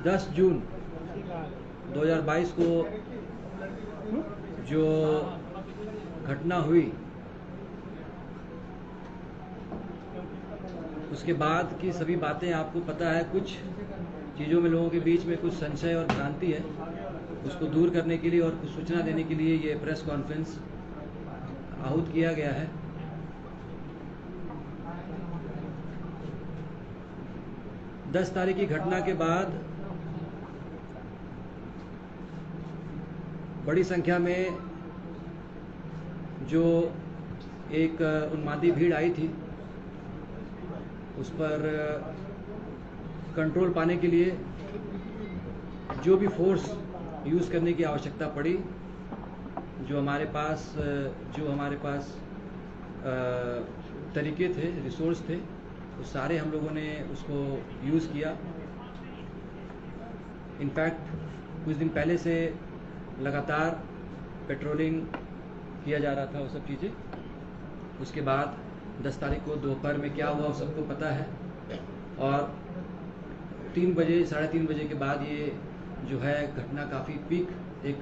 10 जून 2022 को जो घटना हुई उसके बाद की सभी बातें आपको पता है। कुछ चीज़ों में लोगों के बीच में कुछ संशय और भ्रांति है, उसको दूर करने के लिए और कुछ सूचना देने के लिए ये प्रेस कॉन्फ्रेंस आहूत किया गया है। दस तारीख की घटना के बाद बड़ी संख्या में जो एक उन्मादी भीड़ आई थी उस पर कंट्रोल पाने के लिए जो भी फोर्स यूज़ करने की आवश्यकता पड़ी, जो हमारे पास तरीके थे, रिसोर्स थे, तो सारे हम लोगों ने उसको यूज़ किया। इनफैक्ट कुछ दिन पहले से लगातार पेट्रोलिंग किया जा रहा था, वो सब चीज़ें। उसके बाद 10 तारीख को दोपहर में क्या हुआ वो सबको पता है। और 3 बजे, साढ़े 3 बजे के बाद ये जो है घटना काफ़ी पीक एक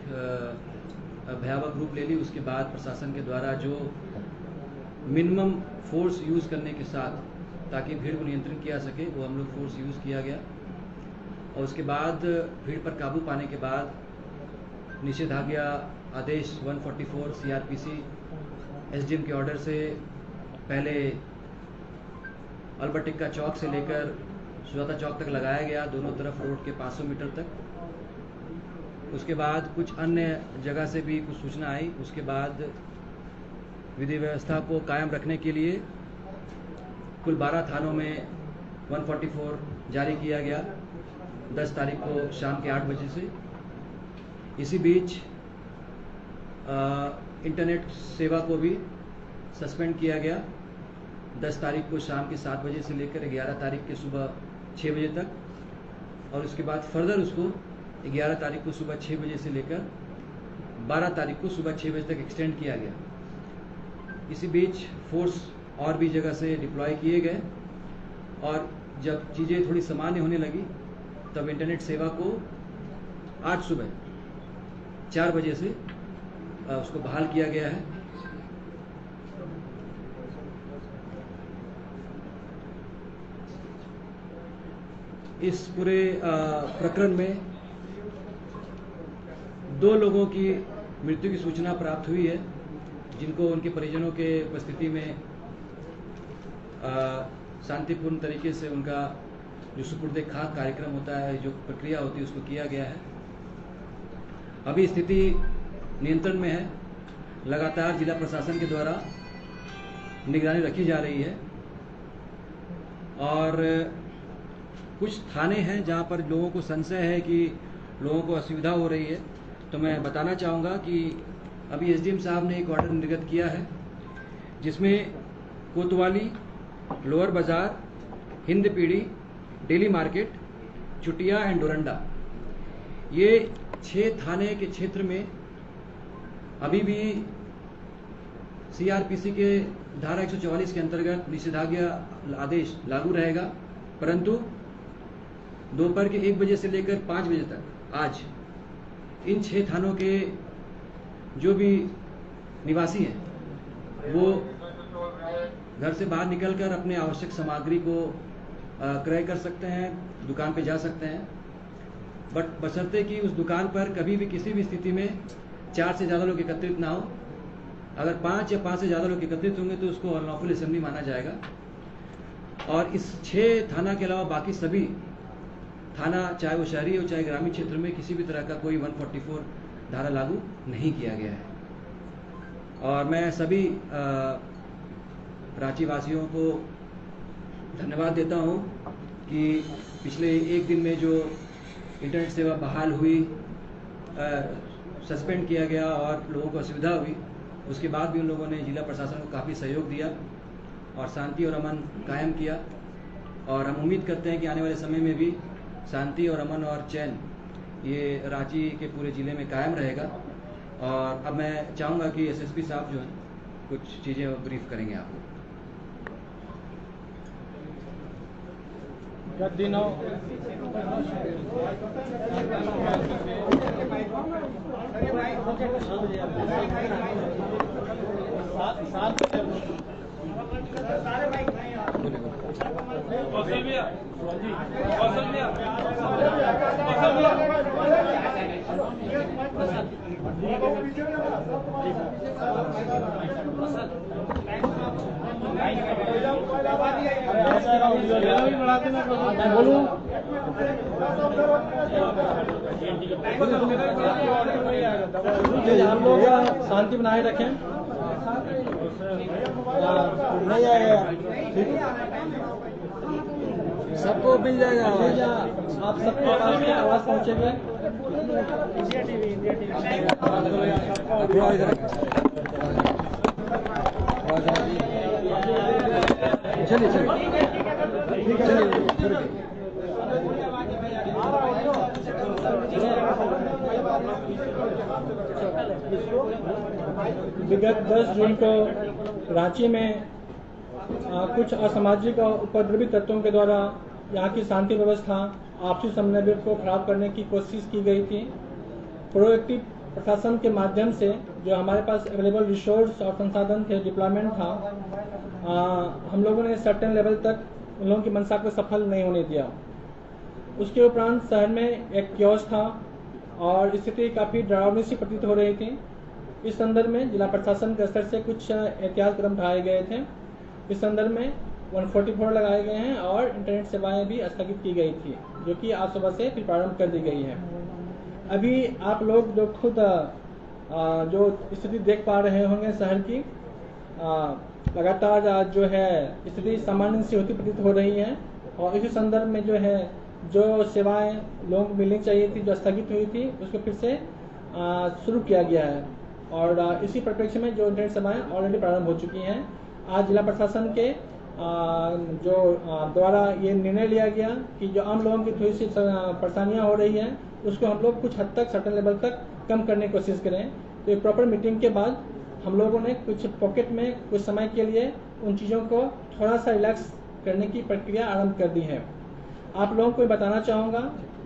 भयावह रूप ले ली। उसके बाद प्रशासन के द्वारा जो मिनिमम फोर्स यूज़ करने के साथ ताकि भीड़ को नियंत्रण किया सके, वो हम लोग फोर्स यूज़ किया गया। और उसके बाद भीड़ पर काबू पाने के बाद निषेधाज्ञा आदेश 144 सीआरपीसी एसडीएम के ऑर्डर से पहले अल्बर्ट एक्का चौक से लेकर सुजाता चौक तक लगाया गया, दोनों तरफ रोड के 500 मीटर तक। उसके बाद कुछ अन्य जगह से भी कुछ सूचना आई। उसके बाद विधि व्यवस्था को कायम रखने के लिए कुल 12 थानों में 144 जारी किया गया 10 तारीख को शाम के 8 बजे से। इसी बीच इंटरनेट सेवा को भी सस्पेंड किया गया 10 तारीख को शाम के 7 बजे से लेकर 11 तारीख के सुबह 6 बजे तक। और उसके बाद फर्दर उसको 11 तारीख को सुबह 6 बजे से लेकर 12 तारीख को सुबह 6 बजे तक एक्सटेंड किया गया। इसी बीच फोर्स और भी जगह से डिप्लॉय किए गए और जब चीज़ें थोड़ी सामान्य होने लगी तब इंटरनेट सेवा को आज सुबह 4 बजे से उसको बहाल किया गया है। इस पूरे प्रकरण में 2 लोगों की मृत्यु की सूचना प्राप्त हुई है, जिनको उनके परिजनों के उपस्थिति में शांतिपूर्ण तरीके से उनका जो सुपुर्दे खाक कार्यक्रम होता है, जो प्रक्रिया होती है, उसको किया गया है। अभी स्थिति नियंत्रण में है। लगातार जिला प्रशासन के द्वारा निगरानी रखी जा रही है और कुछ थाने हैं जहां पर लोगों को संशय है कि लोगों को असुविधा हो रही है। तो मैं बताना चाहूँगा कि अभी एसडीएम साहब ने एक ऑर्डर निर्गत किया है जिसमें कोतवाली, लोअर बाजार, हिंद पीढ़ी, daily market, Chutia and Doranda, ये 6 थाने के क्षेत्र में अभी भी सीआरपीसी के धारा 144 के अंतर्गत निषेधाज्ञा आदेश लागू रहेगा, परंतु दोपहर के 1 बजे से लेकर 5 बजे तक आज इन 6 थानों के जो भी निवासी हैं वो घर से बाहर निकलकर अपने आवश्यक सामग्री को क्रय कर सकते हैं, दुकान पे जा सकते हैं। बट बशर्ते कि उस दुकान पर कभी भी किसी भी स्थिति में 4 से ज़्यादा लोग एकत्रित ना हो। अगर 5 या 5 से ज़्यादा लोग एकत्रित होंगे तो उसको अनलॉफुल असेंबली माना जाएगा। और इस 6 थाना के अलावा बाकी सभी थाना, चाहे वो शहरी हो चाहे ग्रामीण क्षेत्र में, किसी भी तरह का कोई 144 धारा लागू नहीं किया गया है। और मैं सभी रांची वासियों को धन्यवाद देता हूं कि पिछले 1 दिन में जो इंटरनेट सेवा बहाल हुई, सस्पेंड किया गया और लोगों को असुविधा हुई, उसके बाद भी उन लोगों ने जिला प्रशासन को काफ़ी सहयोग दिया और शांति और अमन कायम किया। और हम उम्मीद करते हैं कि आने वाले समय में भी शांति और अमन और चैन ये रांची के पूरे ज़िले में कायम रहेगा। और अब मैं चाहूँगा कि एसएसपी साहब जो हैं कुछ चीज़ें ब्रीफ करेंगे आपको। आप लोग शांति बनाए रखें। नहीं आएगा, सबको मिल जाएगा। आप सबके पास में आवाज पहुंचेगा। चलिए चलिए विगत 10 जून को रांची में कुछ असामाजिक और उपद्रवी तत्वों के द्वारा यहाँ की शांति व्यवस्था, आपसी समन्वय को खराब करने की कोशिश की गई थी। प्रोएक्टिव प्रशासन के माध्यम से जो हमारे पास अवेलेबल रिसोर्स और संसाधन थे, डिप्लॉयमेंट था, हम लोगों ने सर्टेन लेवल तक उन लोगों की मंशा को सफल नहीं होने दिया। उसके उपरांत शहर में एक क्योस था और स्थिति काफ़ी डरावनी सी प्रतीत हो रही थी। इस संदर्भ में जिला प्रशासन के स्तर से कुछ एहतियात कदम उठाए गए थे। इस संदर्भ में 144 लगाए गए हैं और इंटरनेट सेवाएं भी स्थगित की गई थी, जो कि आज सुबह से फिर प्रारंभ कर दी गई है। अभी आप लोग जो खुद जो स्थिति देख पा रहे होंगे शहर की, लगातार जो है स्थिति सामान्य से होती प्रतीत हो रही है और इसी संदर्भ में जो है जो सेवाएं लोगों को मिलनी चाहिए थी, जो स्थगित हुई थी, उसको फिर से शुरू किया गया है और इसी परिप्रेक्ष्य में जो इंटरनेट सेवाएं ऑलरेडी प्रारंभ हो चुकी हैं। आज जिला प्रशासन के जो द्वारा ये निर्णय लिया गया कि जो आम लोगों की थोड़ी सी परेशानियां हो रही है उसको हम लोग कुछ हद तक सर्टेन लेवल तक कम करने की कोशिश करें। तो एक प्रॉपर मीटिंग के बाद हम लोगों ने कुछ पॉकेट में कुछ समय के लिए उन चीज़ों को थोड़ा सा रिलैक्स करने की प्रक्रिया आरंभ कर दी है। आप लोगों को बताना चाहूँगा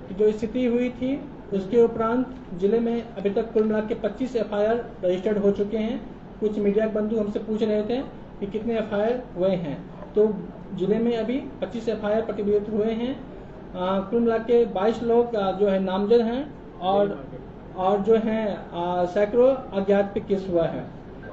कि जो स्थिति हुई थी उसके उपरांत जिले में अभी तक कुल मिला के 25 FIR रजिस्टर्ड हो चुके हैं। कुछ मीडिया बंधु हमसे पूछ रहे थे कि कितने FIR हुए हैं, तो जिले में अभी 25 FIR प्रतिबंधित हुए हैं। कुल मिला के 22 लोग जो है नामजद हैं और जो हैं सैकड़ों अज्ञात पे केस हुआ है।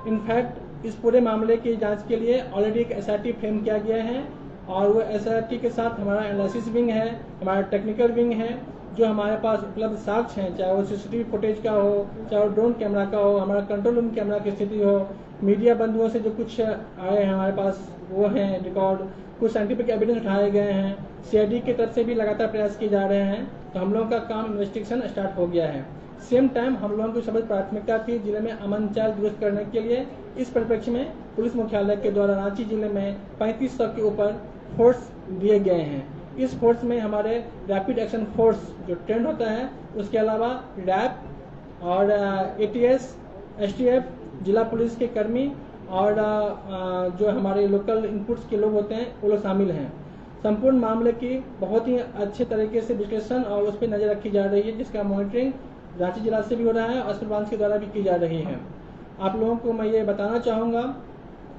इनफैक्ट इस पूरे मामले की जांच के लिए ऑलरेडी एक SIT फ्रेम किया गया है और वो SIT के साथ हमारा एनालिसिस विंग है, हमारा टेक्निकल विंग है। जो हमारे पास उपलब्ध साक्ष्य हैं, चाहे वो CCTV फुटेज का हो, चाहे वो ड्रोन कैमरा का हो, हमारा कंट्रोल रूम कैमरा की स्थिति हो, मीडिया बंधुओं से जो कुछ आए हैं हमारे पास वो हैं रिकॉर्ड, कुछ साइंटिफिक एविडेंस उठाए गए हैं, CID की तरफ से भी लगातार प्रयास किए जा रहे हैं। तो हम लोगों का काम इन्वेस्टिगेशन स्टार्ट हो गया है। सेम टाइम हम लोगों की सबसे प्राथमिकता थी जिले में अमन चाल दुरुस्त करने के लिए। इस परिप्रेक्ष्य में पुलिस मुख्यालय के द्वारा रांची जिले में 3500 के ऊपर फोर्स दिए गए हैं। इस फोर्स में हमारे रैपिड एक्शन फोर्स जो ट्रेंड होता है, उसके अलावा रैप और ATS, STF, जिला पुलिस के कर्मी और जो हमारे लोकल इनपुट्स के लोग होते हैं वो लोग शामिल हैं। संपूर्ण मामले की बहुत ही अच्छे तरीके से विश्लेषण और उस पर नजर रखी जा रही है, जिसका मॉनिटरिंग रांची जिला से भी हो रहा है और अस्पताल के द्वारा भी की जा रही है। आप लोगों को मैं ये बताना चाहूँगा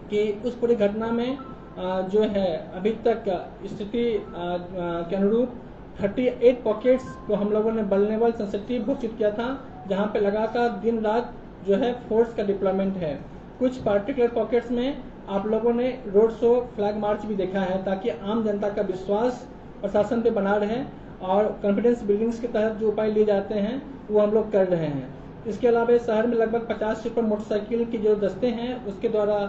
कि उस पूरी घटना में जो है अभी तक स्थिति के अनुरूप 38 पॉकेट्स को हम लोगों ने वल्नरेबल सेंसिटिव घोषित किया था, जहां पे लगातार दिन रात जो है फोर्स का डिप्लॉयमेंट है। कुछ पार्टिकुलर पॉकेट्स में आप लोगों ने रोड शो, फ्लैग मार्च भी देखा है, ताकि आम जनता का विश्वास प्रशासन पे बना रहे और कॉन्फिडेंस बिल्डिंग्स के तहत जो उपाय लिए जाते हैं वो हम लोग कर रहे हैं। इसके अलावा शहर में लगभग 50 से ऊपर मोटरसाइकिल की जो दस्ते हैं उसके द्वारा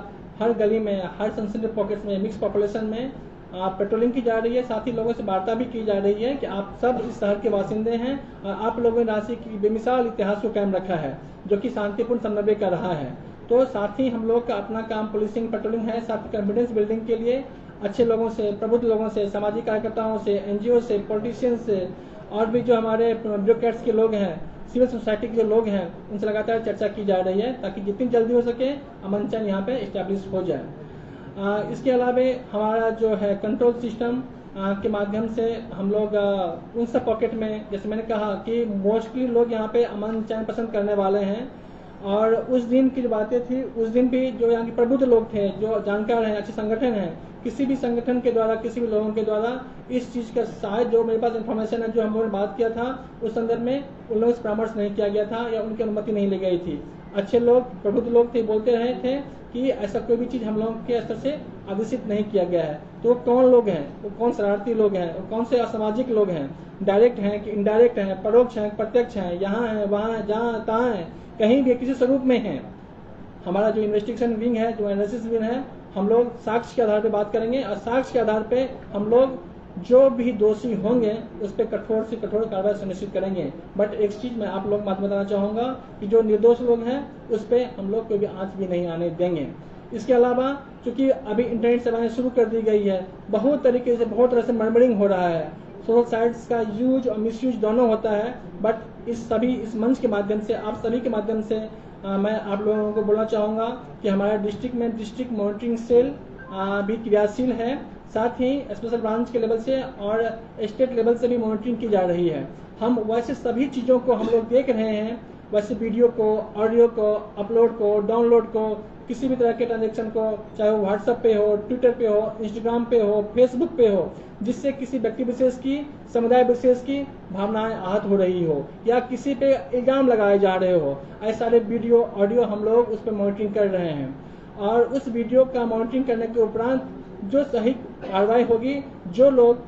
हर गली में, हर सेंसिटिव पॉकेट्स में, मिक्स पॉपुलेशन में पेट्रोलिंग की जा रही है। साथ ही लोगों से वार्ता भी की जा रही है कि आप सब इस शहर के बासिंदे हैं और आप लोगों ने रांची की बेमिसाल इतिहास को कायम रखा है, जो कि शांतिपूर्ण समन्वय का रहा है। तो साथ ही हम लोग का अपना काम पुलिसिंग, पेट्रोलिंग है। साथ ही कॉन्फिडेंस बिल्डिंग के लिए अच्छे लोगों से, प्रबुद्ध लोगों से, सामाजिक कार्यकर्ताओं से, NGO से, पॉलिटिशियंस से और भी जो हमारे ब्यूरोक्रेट्स के लोग हैं, सिविल सोसाइटी के जो लोग हैं, उनसे लगातार चर्चा की जा रही है ताकि जितनी जल्दी हो सके अमन चैन यहाँ पे इस्टेब्लिश हो जाए। इसके अलावा हमारा जो है कंट्रोल सिस्टम के माध्यम से हम लोग उन सब पॉकेट में, जैसे मैंने कहा कि मोस्टली लोग यहाँ पे अमन चैन पसंद करने वाले हैं। और उस दिन की जो बातें थी, उस दिन भी जो यहाँ के प्रबुद्ध लोग थे, जो जानकार हैं, अच्छे संगठन हैं, किसी भी संगठन के द्वारा, किसी भी लोगों के द्वारा इस चीज़ का शायद जो मेरे पास इन्फॉर्मेशन है, जो हम लोगों ने बात किया था, उस संदर्भ में उन लोगों से परामर्श नहीं किया गया था या उनकी अनुमति नहीं ली गई थी। अच्छे लोग, प्रबुद्ध लोग थे, बोलते रहे थे कि ऐसा कोई भी चीज़ हम लोगों के स्तर से आदेशित नहीं किया गया है। तो वो कौन लोग हैं, वो कौन शरारती लोग हैं, वो कौन से असामाजिक लोग हैं, डायरेक्ट हैं कि इनडायरेक्ट हैं, परोक्ष हैं, प्रत्यक्ष हैं, यहाँ हैं, वहाँ हैं, जहाँ तहाँ हैं, कहीं भी किसी स्वरूप में हैं। हमारा जो इन्वेस्टिगेशन विंग है, जो एनालिसिस विंग है, हम लोग साक्ष्य के आधार पर बात करेंगे और साक्ष्य के आधार पे हम लोग जो भी दोषी होंगे उस पर कठोर से कठोर कार्रवाई सुनिश्चित करेंगे। बट एक चीज मैं आप लोग बात बताना चाहूंगा कि जो निर्दोष लोग हैं उस पर हम लोग कोई भी आंच भी नहीं आने देंगे। इसके अलावा चूंकि अभी इंटरनेट सेवाएं शुरू कर दी गई है, बहुत तरीके से, बहुत तरह से मर्मरिंग हो रहा है, सोशल साइट्स का यूज और मिसयूज दोनों होता है। बट इस मंच के माध्यम से, आप सभी के माध्यम से मैं आप लोगों को बोलना चाहूँगा कि हमारा डिस्ट्रिक्ट में डिस्ट्रिक्ट मॉनिटरिंग सेल भी क्रियाशील है। साथ ही स्पेशल ब्रांच के लेवल से और स्टेट लेवल से भी मॉनिटरिंग की जा रही है। हम वैसे सभी चीज़ों को हम लोग देख रहे हैं, वैसे वीडियो को, ऑडियो को, अपलोड को, डाउनलोड को, किसी भी तरह के ट्रांजेक्शन को, चाहे वो व्हाट्सएप पे हो, ट्विटर पे हो, इंस्टाग्राम पे हो, फेसबुक पे हो, जिससे किसी व्यक्ति विशेष की, समुदाय विशेष की भावनाएं आहत हो रही हो या किसी पे इल्जाम लगाए जा रहे हो, ऐसे सारे वीडियो, ऑडियो हम लोग उस पर मॉनिटरिंग कर रहे हैं। और उस वीडियो का मॉनिटरिंग करने के उपरांत जो सही कार्रवाई होगी, जो लोग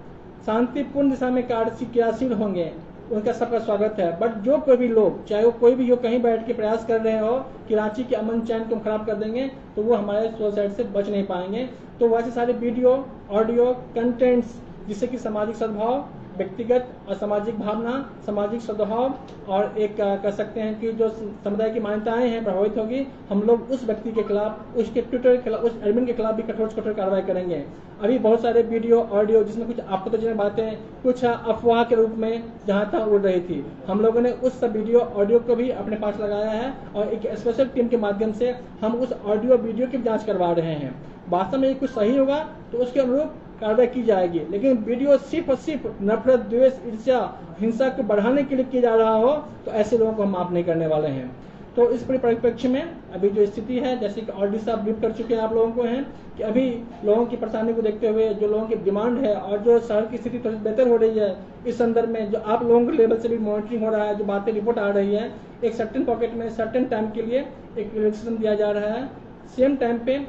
शांतिपूर्ण दिशा में क्रियाशील होंगे, उनका सबका स्वागत है। बट जो कोई भी लोग, चाहे वो कोई भी हो, कहीं बैठ के प्रयास कर रहे हो कि रांची के अमन चैन को खराब कर देंगे, तो वो हमारे सोसाइटी से बच नहीं पाएंगे। तो वैसे सारे वीडियो, ऑडियो, कंटेंट्स जिससे कि सामाजिक सद्भाव, व्यक्तिगत और सामाजिक भावना, सामाजिक सद्भाव और एक कह सकते हैं कि जो समुदाय की मान्यताएं हैं प्रभावित होगी, हम लोग उस व्यक्ति के खिलाफ, उसके ट्विटर के खिलाफ, उस एडमिन के खिलाफ भी कठोर से कठोर कार्रवाई करेंगे। अभी बहुत सारे वीडियो, ऑडियो जिसमें कुछ आपत्तिजनक बातें, कुछ अफवाह के रूप में जहां तक उड़ रही थी, हम लोगों ने उस सब वीडियो, ऑडियो को भी अपने पास लगाया है और एक स्पेशल टीम के माध्यम से हम उस ऑडियो, वीडियो की जाँच करवा रहे हैं। वास्तव में कुछ सही होगा तो उसके अनुरूप कार्रवाई की जाएगी, लेकिन वीडियो सिर्फ और सिर्फ नफरत, द्वेष, ईर्ष्या, हिंसा को बढ़ाने के लिए किया जा रहा हो तो ऐसे लोगों को हम माफ नहीं करने वाले हैं। तो इस परिप्रेक्ष्य में अभी जो स्थिति है, जैसे कि ऑलरेडी साहब ब्रीफ कर चुके हैं आप लोगों को, हैं कि अभी लोगों की परेशानी को देखते हुए, जो लोगों की डिमांड है और जो शहर की स्थिति थोड़ी बेहतर हो रही है, इस संदर्भ में जो आप लोगों के लेवल से भी मॉनिटरिंग हो रहा है, जो बातें रिपोर्ट आ रही है, एक सर्टेन पॉकेट में सर्टेन टाइम के लिए एक रिलैक्सेशन दिया जा रहा है। सेम टाइम पे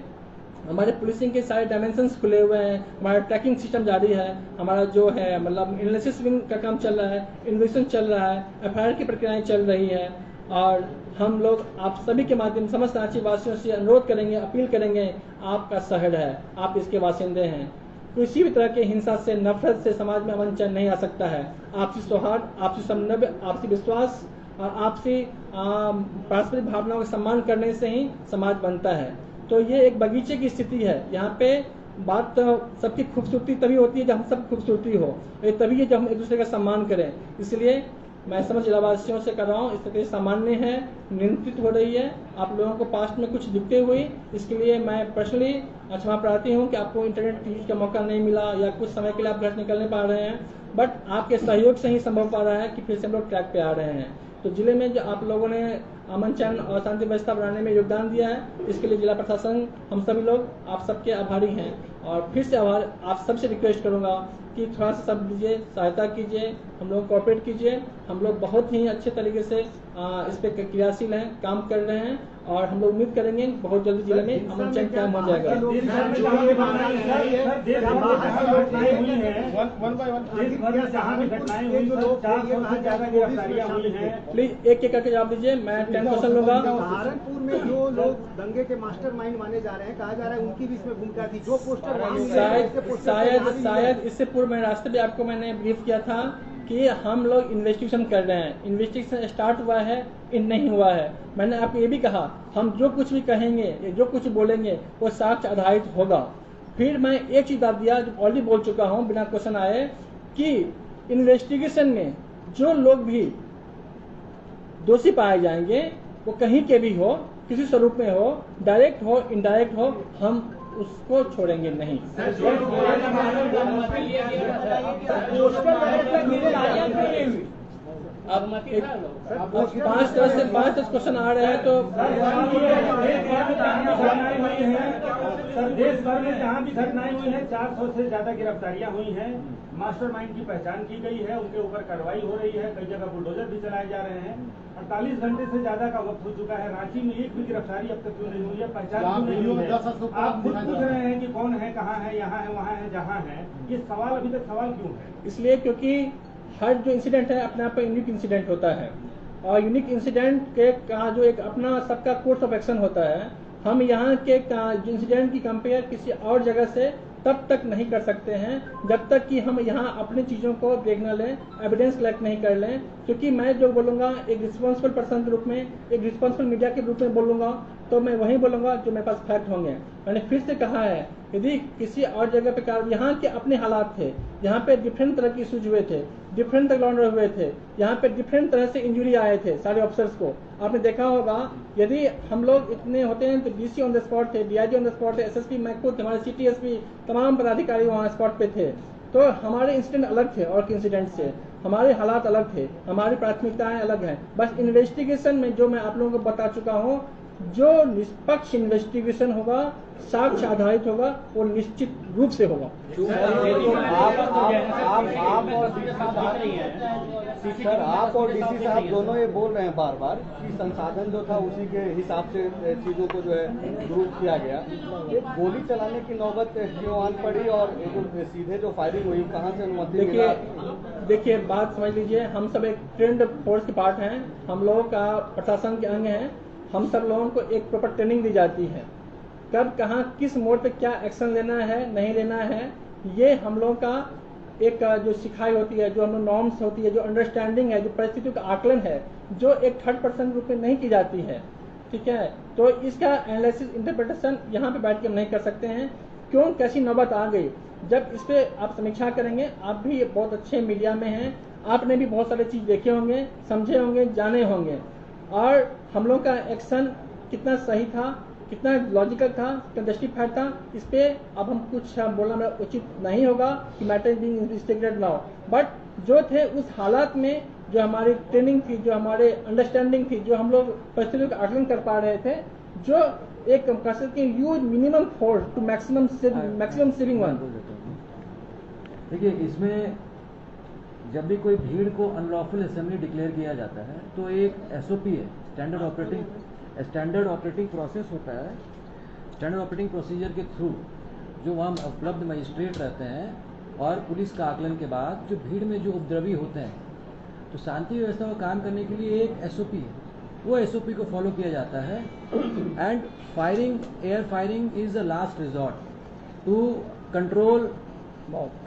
हमारे पुलिसिंग के सारे डायमेंशंस खुले हुए हैं, हमारा ट्रैकिंग सिस्टम जारी है, हमारा जो है मतलब एनालिसिस विंग का काम चल रहा है, इन्वेस्टिगेशन चल रहा है, एफआईआर की प्रक्रियाएं चल रही है। और हम लोग आप सभी के माध्यम समस्त रांची वासियों से अनुरोध करेंगे, अपील करेंगे, आपका शहर है, आप इसके वासिंदे हैं, किसी भी तरह के हिंसा से, नफरत से समाज में अमन चैन नहीं आ सकता है। आपसी सौहार्द, आपसी समन्वय, आपसी विश्वास और आपसी पारस्परिक भावनाओं का सम्मान करने से ही समाज बनता है। तो ये एक बगीचे की स्थिति है। यहाँ पे बात तो सबकी खूबसूरती तभी होती है जब हम सब खूबसूरती हो, ये तभी है जब हम एक दूसरे का सम्मान करें। इसलिए मैं समझ जिलावासियों से कर रहा हूँ, स्थिति सामान्य है, नियंत्रित हो रही है। आप लोगों को पास्ट में कुछ दिखते हुई, इसके लिए मैं पर्सनली क्षमा प्रार्थी हूँ कि आपको इंटरनेट यूज का मौका नहीं मिला या कुछ समय के लिए आप घर निकलने पा रहे हैं, बट आपके सहयोग से ही संभव पा रहा है कि फिर से हम लोग ट्रैक पे आ रहे हैं। तो जिले में जो आप लोगों ने अमन चैन और शांति व्यवस्था बनाने में योगदान दिया है, इसके लिए जिला प्रशासन, हम सभी लोग आप सबके आभारी हैं। और फिर से आभार, आप सबसे रिक्वेस्ट करूंगा कि थोड़ा सा सब दीजिए, सहायता कीजिए, हम लोग कोऑपरेट कीजिए। हम लोग बहुत ही अच्छे तरीके से इस पे क्रियाशील हैं, काम कर रहे हैं और हम लोग उम्मीद करेंगे बहुत जल्दी जिले में अमन चैन कायम हो जाएगा। प्लीज एक एक करके जवाब दीजिए, मैं 10 क्वेश्चन लूंगा। सहारनपुर में जो लोग दंगे के मास्टरमाइंड माने जा रहे हैं, कहा जा रहा है उनकी भी इसमें भूमिका थी, जो पोस्टर शायद इससे पूर्व मैं रास्ते पे आपको मैंने ब्रीफ किया था कि हम लोग इन्वेस्टिगेशन कर रहे हैं, इन्वेस्टिगेशन स्टार्ट हुआ है, इन नहीं हुआ है। मैंने आपको ये भी कहा, हम जो कुछ भी कहेंगे, जो कुछ बोलेंगे वो साक्ष्य आधारित होगा। फिर मैं एक चीज बात दिया, जो ऑलरेडी बोल चुका हूँ बिना क्वेश्चन आए, कि इन्वेस्टिगेशन में जो लोग भी दोषी पाए जाएंगे, वो कहीं के भी हो, किसी स्वरूप में हो, डायरेक्ट हो, इनडायरेक्ट हो, हम उसको छोड़ेंगे नहीं। अब 5-10 क्वेश्चन आ रहे हैं तो सर देश भर में जहाँ भी घटनाएं हुई हैं 400 से ज्यादा गिरफ्तारियां हुई हैं, मास्टरमाइंड की पहचान की गई है, उनके ऊपर कार्रवाई हो रही है, कई जगह बुलडोजर भी चलाए जा रहे हैं। 48 घंटे से ज्यादा का वक्त हो चुका है, रांची में एक भी गिरफ्तारी अब तक क्यों नहीं हुई है, पहचान क्यों नहीं हुई है? आप खुद पूछ रहे हैं कि कौन है, कहाँ है, यहाँ है, वहाँ है, जहाँ है, ये सवाल अभी तक सवाल क्यों है? इसलिए क्योंकि हर जो इंसिडेंट है अपने आप में यूनिक इंसिडेंट होता है, और यूनिक इंसिडेंट के का जो एक अपना सबका कोर्स ऑफ एक्शन होता है, हम यहाँ के इंसिडेंट की कंपेयर किसी और जगह से तब तक नहीं कर सकते हैं जब तक कि हम यहाँ अपनी चीज़ों को देख न लें, एविडेंस कलेक्ट नहीं कर लें। क्योंकि मैं जो बोलूँगा एक रिस्पॉन्सिबल पर्सन के रूप में, एक रिस्पॉन्सिबल मीडिया के रूप में बोलूँगा, तो मैं वही बोलूँगा जो मेरे पास फैक्ट होंगे। मैंने फिर से कहा है, यदि किसी और जगह पे यहाँ के अपने हालात थे, यहाँ पे डिफरेंट तरह के इशूज हुए थे, डिफरेंट लॉन्डर हुए थे, यहाँ पे डिफरेंट तरह से इंजरी आए थे सारे ऑफिसर्स को। आपने देखा होगा यदि हम लोग इतने होते हैं तो डीसी ऑन द स्पॉट थे, डीआईजी ऑन द स्पॉट थे, एसएसपी, मैं खुद, हमारे सीटीएसपी, तमाम पदाधिकारी वहाँ स्पॉट पे थे। तो हमारे इंसिडेंट अलग थे और इंसिडेंट से हमारे हालात अलग थे, हमारी प्राथमिकताएं अलग हैं। बस इन्वेस्टिगेशन में जो मैं आप लोगों को बता चुका हूँ, जो निष्पक्ष इन्वेस्टिगेशन होगा, साक्ष्य आधारित होगा, वो निश्चित रूप से होगा। आप और डीसी साहब दोनों ये बोल रहे हैं बार बार कि संसाधन जो था उसी के हिसाब से चीजों को जो है ग्रुप किया गया। एक गोली चलाने की नौबत क्यों आन पड़ी और एक सीधे जो फायरिंग हुई कहाँ से अनुमति मिला? देखिए बात समझ लीजिए, हम सब एक ट्रेंड फोर्स के पार्ट हैं, हम लोगों का प्रशासन के अंग हैं। हम सब लोगों को एक प्रॉपर ट्रेनिंग दी जाती है, कब कहाँ किस मोड़ पे क्या एक्शन लेना है नहीं लेना है, ये हम लोगों का एक जो सिखाई होती है, जो हम लोग नॉर्म्स होती है, जो अंडरस्टैंडिंग है, जो परिस्थितियों का आकलन है, जो एक थर्ड पर्सन रूप में नहीं की जाती है। ठीक है, तो इसका एनालिसिस इंटरप्रिटेशन यहाँ पे बैठ के हम नहीं कर सकते हैं। क्यों कैसी नौबत आ गई, जब इस पे आप समीक्षा करेंगे, आप भी बहुत अच्छे मीडिया में हैं, आपने भी बहुत सारे चीज देखे होंगे, समझे होंगे, जाने होंगे, और हम लोग का एक्शन कितना सही था, कितना लॉजिकल था, कितना जस्टिफाइड था, इस पे अब हम कुछ बोलना मेरा उचित नहीं होगा कि matter is being investigated now. But जो थे उस हालात में, जो हमारी ट्रेनिंग थी, जो हमारे अंडरस्टैंडिंग थी, जो हम लोग परिस्थितियों का आकलन कर पा रहे थे, जो एक कह सकते हैं use minimum force to maximum saving one. देखिए, इसमें जब भी कोई भीड़ को अनलॉफुल असेंबली डिक्लेयर किया जाता है तो एक एसओपी है, स्टैंडर्ड ऑपरेटिंग प्रोसेस होता है। स्टैंडर्ड ऑपरेटिंग प्रोसीजर के थ्रू जो वहाँ उपलब्ध मजिस्ट्रेट रहते हैं और पुलिस का आकलन के बाद जो भीड़ में जो उपद्रवी होते हैं, तो शांति व्यवस्था को काम करने के लिए एक एसओपी है, वो एसओपी को फॉलो किया जाता है। And firing, air firing is the last resort to control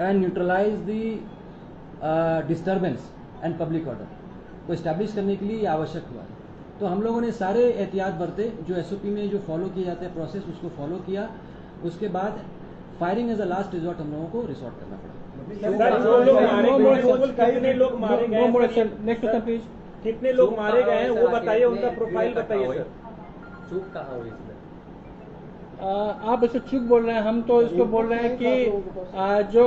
and neutralize the disturbance and public order को इस्टेब्लिश करने के लिए ये आवश्यक हुआ है। तो हम लोगों ने सारे एहतियात बरते, जो एसओपी में जो फॉलो किए जाते हैं प्रोसेस, उसको फॉलो किया। उसके बाद firing as a last resort हम लोगों को रिसोर्ट करना पड़ा। कितने लोग मारे गए, कितने लोग मारे गए हैं वो बताइए, उनका प्रोफाइल बताइए सर। चूक कहाँ हुई इसमें? आप इसको चूक बोल रहे हैं, हम तो इसको बोल रहे हैं कि जो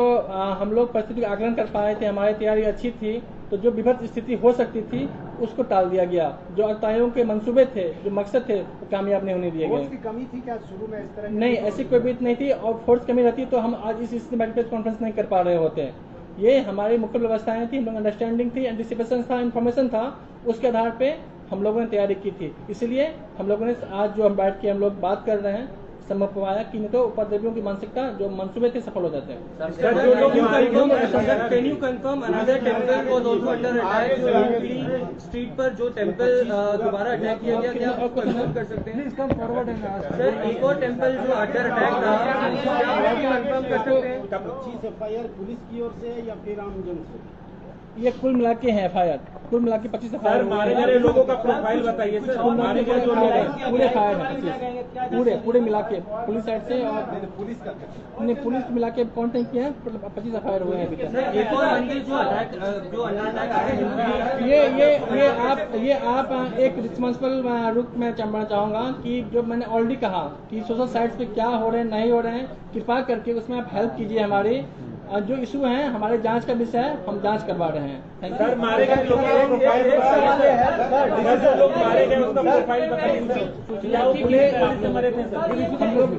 हम लोग परिस्थिति का आकलन कर पाए थे, हमारी तैयारी अच्छी थी, तो जो विभत्स स्थिति हो सकती थी उसको टाल दिया गया। जो अल्ताइयों के मंसूबे थे, जो मकसद थे, वो कामयाब नहीं होने दिए गए। फोर्स की कमी थी क्या शुरू में इस तरह? नहीं, ऐसी कोई बात नहीं थी, और फोर्स कमी रहती तो हम आज इस प्रेस कॉन्फ्रेंस नहीं कर पा रहे होते। ये हमारी मुख्य व्यवस्थाएं थी, हम लोग अंडरस्टैंडिंग थी, एंटिसिपेशन था, इन्फॉर्मेशन था, उसके आधार पे हम लोगों ने तैयारी की थी। इसलिए हम लोगों ने आज जो हम बैठ के हम लोग बात कर रहे हैं, संभव पाया कि नहीं तो उपद्रवियों की मानसिकता जो मंसूबे थे सफल हो जाते हैं। Can you confirm another temple was also under attack? Street पर जो टेंपल दोबारा अटैक किया गया, क्या आप कंफर्म कर सकते हैं? सर, एक और टेंपल जो अंडर अटैक था, कंफर्म कर सकते हैं? एफआईआर पुलिस की ओर से या फिर आमजन से? ये कुल मिला के है एफआईआर। कुल मिला के 25 सर एफआईआर मारे गए लोगों का प्रोफाइल बताइए सर। मारे गए जो लोग हैं पूरे फायर है, पूरे मिला के पुलिस साइड से और पुलिस मिला के काउंट नहीं किया है, 25 एफआईआर हुए हैं अभी तक। एक और मंदिर जो अंडर अटैक आए ये आप एक रिस्पॉन्सिबल रुख में चंबना चाहूंगा कि जो मैंने ऑलरेडी कहा कि सोशल साइट्स पे क्या हो रहे हैं नहीं हो रहे हैं, कृपा करके उसमें आप हेल्प कीजिए हमारी। जो इशू है हमारे जांच का विषय है, हम जांच करवा रहे हैं। Thank you. सर मारे गए लोगों का प्रोफाइल बताइए। जो लोग मारे गए उसका प्रोफाइल बताइए। क्या वो पुलिस से मरे थे सर? हम लोग